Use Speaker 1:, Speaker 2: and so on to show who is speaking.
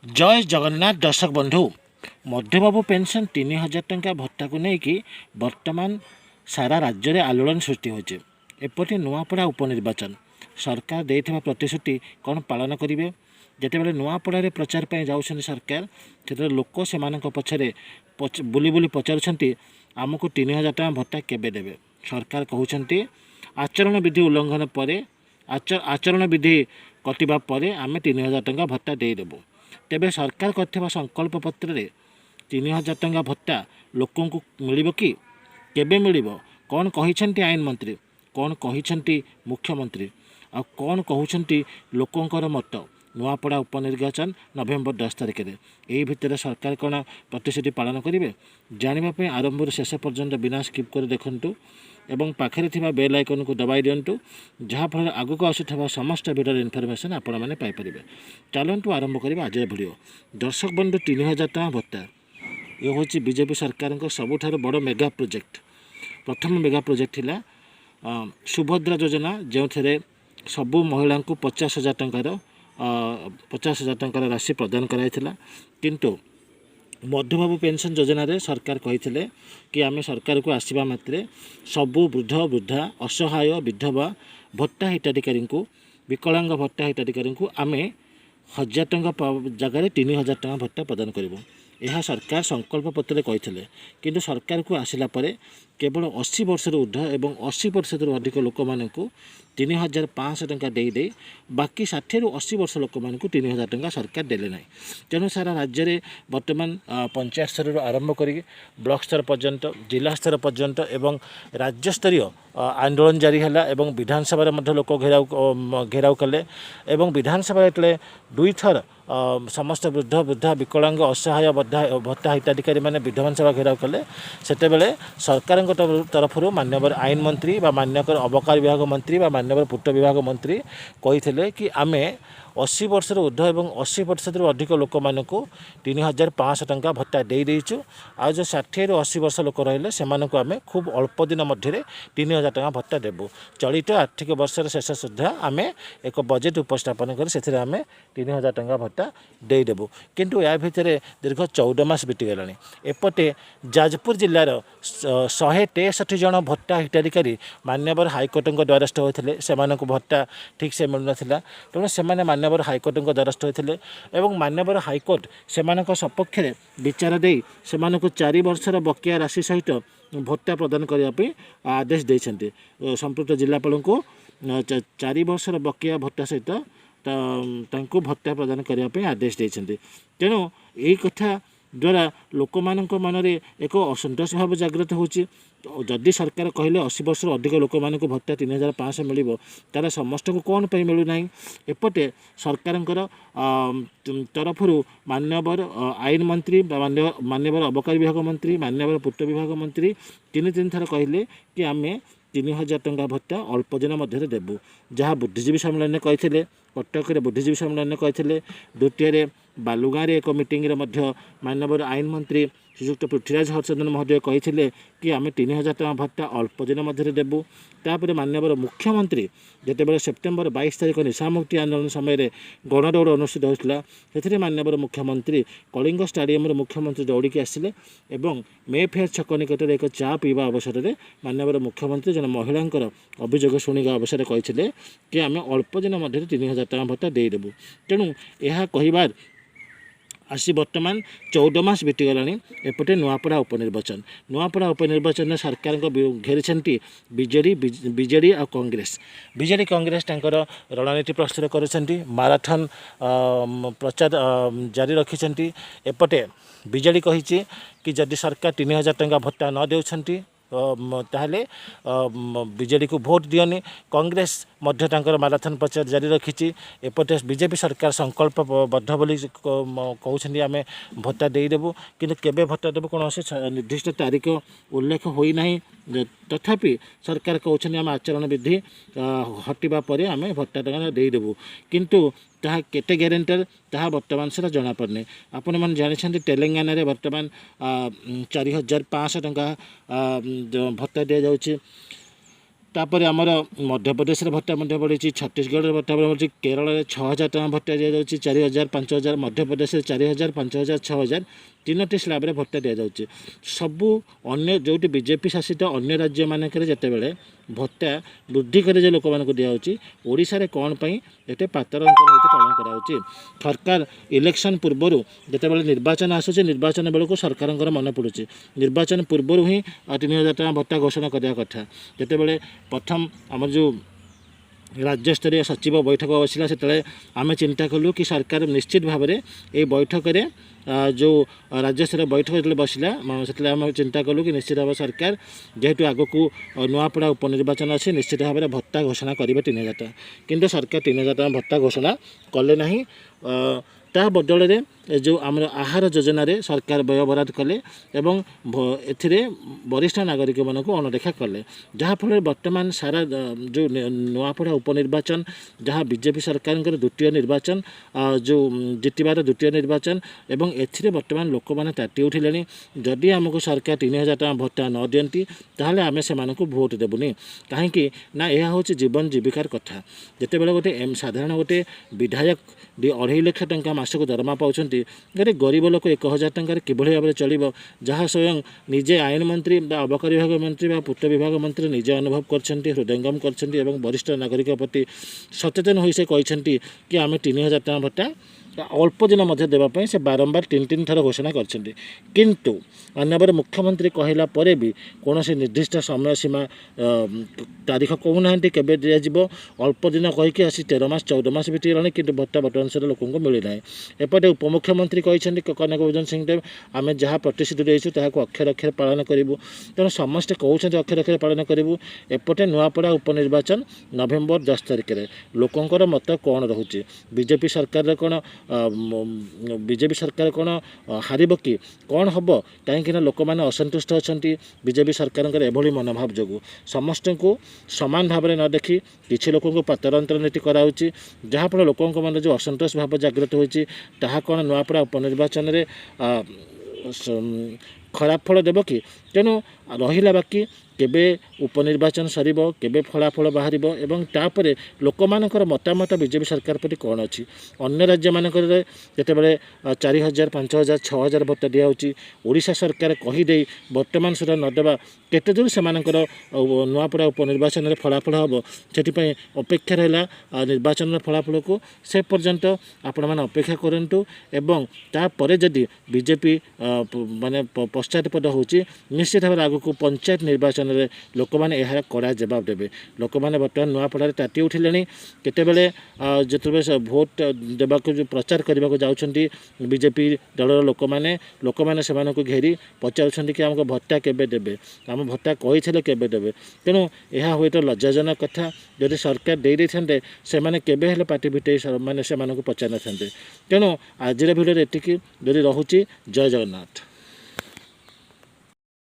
Speaker 1: जय जगन्नाथ दर्शक बंधु मध्यबाबू पेंशन 3000 टंका भत्ता को लेकिन वर्तमान सारा राज्य में आलोड़न सृष्टि होचे। एपटे नुआपड़ा उपनिर्वाचन सरकार देथिबा प्रतिश्रुति कौन पालन करेंगे जितेबाला नुआपड़ा प्रचार पर जाऊँ सरकार से लोक से पछरे बुली बुली पचारुंट आमको 3000 टंका भत्ता केबे देबे। सरकार कहते आचरण विधि उल्लंघन पर आचरण विधि कटिबा परे आमे 3000 टंका भत्ता देदेबू। तेबे सरकार करथिबा संकल्प पत्र रे 3000 टंका भत्ता लोकों को मिलिबो कि केबे मिलिबो कौन कहिसेंती आईन मंत्री कौन कहिसेंती मुख्यमंत्री आ कौन कहउछंती लोकंकर मत नुआपड़ा उपनिर्वाचन नवेम्बर 10 तारिख में यही भितर सरकार कौन प्रतिश्रुति पालन करेंगे जानापी आरंभ शेष पर्यंत बिना स्किप कर देखु एवं पाखे थिबा बेल आइकन को दबाई दिंटू जहाँफल आगक आसुवा समस्त भिडियो इनफर्मेशन आपण मैंने पाइपर। चलतु आरंभ करवा आज भिडियो। दर्शक बंधु 3000 टंका भत्ता ये हूँ बीजेपी सरकार सबुठार बड़ मेगा प्रोजेक्ट। प्रथम मेगा प्रोजेक्ट थिला सुभद्रा योजना जो थे सबू महिला को 50,000 टंकार 50,000 टंकार राशि प्रदान कराइथिला किंतु मध्यबाबू पेंशन योजना रे सरकार कही कि आम सरकार को आसवा मात्रे सबू वृद्ध वृद्धा असहाय विधवा भत्ता हिताधिकारी को विकलांग भत्ता हिताधिकारी को आम 1000 टंका जगार 3000 टंका भत्ता प्रदान करूँ। यह सरकार संकल्प पत्र कही किंतु सरकार को आसिला परे केवल 80 वर्ष ऊर्ध एवं 80% अधिक लोक मानू 3500 टंका दे बाकी 60 ରୁ 80 वर्ष लोक मानू 3000 टंका सरकार देले ना। तेणु सारा राज्य में बर्तमान पंचायत स्तर आरंभ कर ब्लॉक स्तर पर्यंत जिला स्तर पर्यंत एवं राज्य स्तरीय आंदोलन जारी है एवं विधानसभा लोक घेराव कले एवं विधानसभा जो 2 थर समस्त वृद्ध वृद्धा विकलांग असहाय भत्ता हिताधिकारी मैंने विधानसभा घेराव कले सेतेबेले सरकार तरफ माननीय आईन मंत्री बा माननीय अबकारी विभाग मंत्री बा माननीय पूर्त विभाग मंत्री कही कि आमे 80 वर्ष ऊर्ध एवं 80% अधिक लोक मानू 3500 टंका भत्ता देचु आ जो 60 ରୁ 80 वर्ष लोक रहिले से आम खूब अल्प दिन मध्य 3000 टंका भत्ता देबू। चलित आर्थिक वर्ष शेष सुधा आम एक बजेट उपस्थापन कर 3000 टंका भत्ता देदेबू किंतु या भितर दीर्घ 14 मास बीतीगला। एपटे जाजपुर जिलार 163 जन भत्ता हिताधिकारी मान्यवर हाइकोर्ट द्वारस्थ होते से भत्ता ठीक से मिलू ना तेणु से मान्यवर हाइकोर्ट द्वारस्थ होते और मान्यवर हाइकोर्ट से सपक्ष विचार दे से 4 वर्षर बकिया राशि सहित भत्ता प्रदान करने आदेश देते। संपृक्त जिलापाल को 4 वर्षर बकिया भत्ता सहित भत्ता प्रदान करने आदेश देते। तेणु यही कथा द्वारा लोक मानक मनरे एक असंतोष भाव जागृत होची। जदि सरकार कहले 80 वर्ष अधिक लोक मानक भत्ता 3500 मिलिबो तारा समस्त को कौन पे मिलू नाही। एपटे सरकार तरफ मान्यवर आईन मंत्री मान्यवर अबकारी विभाग मंत्री मान्यवर पूर्त विभाग मंत्री 3 थर कहले कि आमे 3000 टंका भत्ता अल्प दिन मध्य देबू जहाँ बुद्धिजीवी सम्मेलन कही कटक बुद्धिजीवी सम्मेलन कही द्वितीय बालुगाँ एक मीटिंग माननीय आईन मंत्री श्रीजुक्त पृथ्वीराज हर्षवर्धन महोदय कही कि आम 3000 टंका भत्ता अल्प दिन मध्य देबू। तापर माननीय मुख्यमंत्री जितेबाला सेप्टेम्बर 22 तारिख निशा मुक्ति आंदोलन समय गणदौड़ अनुष्ठित होता से माननीय मुख्यमंत्री कलिंग स्टाडियम मुख्यमंत्री दौड़िकी आसिले एवं मे फेयर छक निकट एक चा पीवा अवसर में माननीय मुख्यमंत्री जन महिला अभियोग शुणा अवसर कही कि आम अल्प दिन मध्य 3000 टंका भत्ता देदेबू। तेणु यह कहबार आसी वर्तमान 14 मास बीतीगला। एपटे नुआपड़ा उपनिर्वाचन में सरकार घेरी बीजेडी आ कांग्रेस कांग्रेस रणनीति प्रस्तुत कर माराथन प्रचार जारी रखिंट। एपटे बीजेडी कही कि जदि सरकार 3000 टंका भत्ता न देउछंती ताहले बीजेडी को भोट दियोनी। कांग्रेस माराथन प्रचार जारी रखी। एपटे बीजेपी सरकार संकल्पबद्ध बोली कहते आम भत्ता देदेबू किंतु केबे भत्ता देबू कौन निर्दिष्ट तारीख उल्लेख होना। तथापि सरकार कहते आम आचरण विधि हटिबा परे आम भत्ता टंका देदेबू किंतु ताहा केते ग्यारेंटर ताहा वर्तमान से जना पड़े। आपण मैंने जानी तेलंगाना रे वर्तमान 4500 टंका भत्ता दि जाऊँगी तापर आमर मध्यप्रदेश भत्ता बढ़ी, छत्तीसगढ़ भत्ता बढ़ी, केरल में 6,000 टका भत्ता दि जाऊँगी, 4,000 5,000, मध्यप्रदेश 4,000 5,000 6,000 तीनोटी स्लाब रे भत्ता दि जाऊँगी। सबू अन्य जो बीजेपी शासित अन्य राज्य मानक जितेबाला भत्ता वृद्धि करे लोक मान दिखाई ओडिशा कौन पर ये पातरंतर पालन कराऊँच। सरकार इलेक्शन पूर्वर जितेबाला निर्वाचन आसूँ निर्वाचन बेलू सरकार मन पड़ुଛି निर्वाचन पूर्वर ही 3,000 टका भत्ता घोषणा करने कथा। जितेबाला प्रथम आम जो राज्यस्तरीय सचिव बैठक बसला से आम चिंता कलु कि सरकार निश्चित भाव में ये बैठक में जो राज्यस्तरीय बैठक जो बसला से आम चिंता कलु कि निश्चित भाव सरकार जेहेतु आग को नुआपड़ा उपनिर्वाचन अच्छे निश्चित भाव में भत्ता घोषणा करेंगे 3,000 टका, किंतु सरकार 3,000 टका भत्ता घोषणा कले नहीं। ता बदल में जो आम आहार योजन सरकार व्यय बराद कले एवं एथिरे वरिष्ठ नागरिक मानक अणदेखा कले, जहाँफल बर्तमान सारा जो नुआपड़ा उपनिर्वाचन जहाँ बीजेपी सरकार द्वितीय निर्वाचन जो जितबार द्वितीय निर्वाचन एवं एथिरे बर्तमान लोक मैंने ताटी उठिले जदि आमको सरकार 3,000 टका भत्ता न दियंती ताहले आमे से मानक भोट देबुनी। कहीं ना यह हूँ जीवन जीविकार कथा। जितेबाला गोटे साधारण गोटे विधायक 2.5 लाख टंका मासक दरमा पाँच गोटे गरीब लोक 1,000 टंकार किभली भाव में चलो जहाँ स्वयं निजे आईन मंत्री अबकारी विभाग मंत्री पूर्त विभाग मंत्री निजे अनुभव कर हृदयंगम कर वरिष्ठ नागरिक प्रति सचेतन हो कहते कि आम 3,000 टका भत्ता अल्प दिन मध्य देवाई से बारंबार 3 थर घोषणा करछन्ती, किंतु अन्यबर मुख्यमंत्री कहला परे भी कौन से निर्दिष्ट समय सीमा तारीख कहूना केबे दिज्व अल्प दिन कहीकि आसी 13 मास 14 मास बीतीगलानी किंतु भत्ता बर्तमान से लोक मिलना। एपटे उपमुख्यमंत्री कहते कनक भूषण सिंह देव आम जहाँ प्रतिश्रुति देचु ताकू अक्षर अक्षर पालन करूँ, तेणु समस्ते कहते अक्षर अक्षर पालन करूँ। एपटे नुआपड़ा उपनिर्वाचन नवेम्बर 10 तारिख में लोकंर मत कौन रोचे, बीजेपी सरकार कौन बीजेपी सरकार कौन हारिब कि कौन हम कहीं लोक मैंने असंतुष्ट अच्छा बीजेपी सरकार एभली मनोभाव जो समस्त को सामान भाव में न देखी किसी लोक पातरंतर नीति कराऊँच, जहाँफल लोक मन जो असंतोष भाव जागृत होती कौन नुआपड़ा उपनिर्वाचन में खराब फल देव कि। तेणु रहिला बाकी केबे उपनिर्वाचन सर केबे फलाफल बाहर एवं तापर लोक मानकर मतामत बीजेपी सरकार प्रति कौन अच्छी। अन्य राज्य मानक जितेबाला 4,000 5,000 6,000 भत्ता दिखाऊँगी ओडिशा सरकार कहीदे बर्तमान सुधा नदेवा केते दूर से नुआपड़ा उपनिर्वाचन में फलाफल हम से अपेक्षा रहा निर्वाचन फलाफल को से पर्यंत आपण मैंने अपेक्षा करूँ एवं तापर जदि बीजेपी माने पश्चातपद होची निश्चित भाव आग को पंचायत निर्वाचन में लोक मैंने यार कड़ा जवाब देवे। लोक मैंने बर्तमान नुआपड़ा ताटी उठिले केतेबेले जिते भोट देवाक जो प्रचार करने को जाउछंती बीजेपी दलर लोक मैंने से घेरी पचारुछंती कि आमको भत्ता केबे देबे आम भत्ता कही केबे देबे। तेणु यह हुए तो लज्जाजनक कथा जदि सरकार दे था से केबे हेले पार्टी भिटे माने से पचार न। तेणु आज भिडियो एतिकी जदि रहुची। जय जगन्नाथ।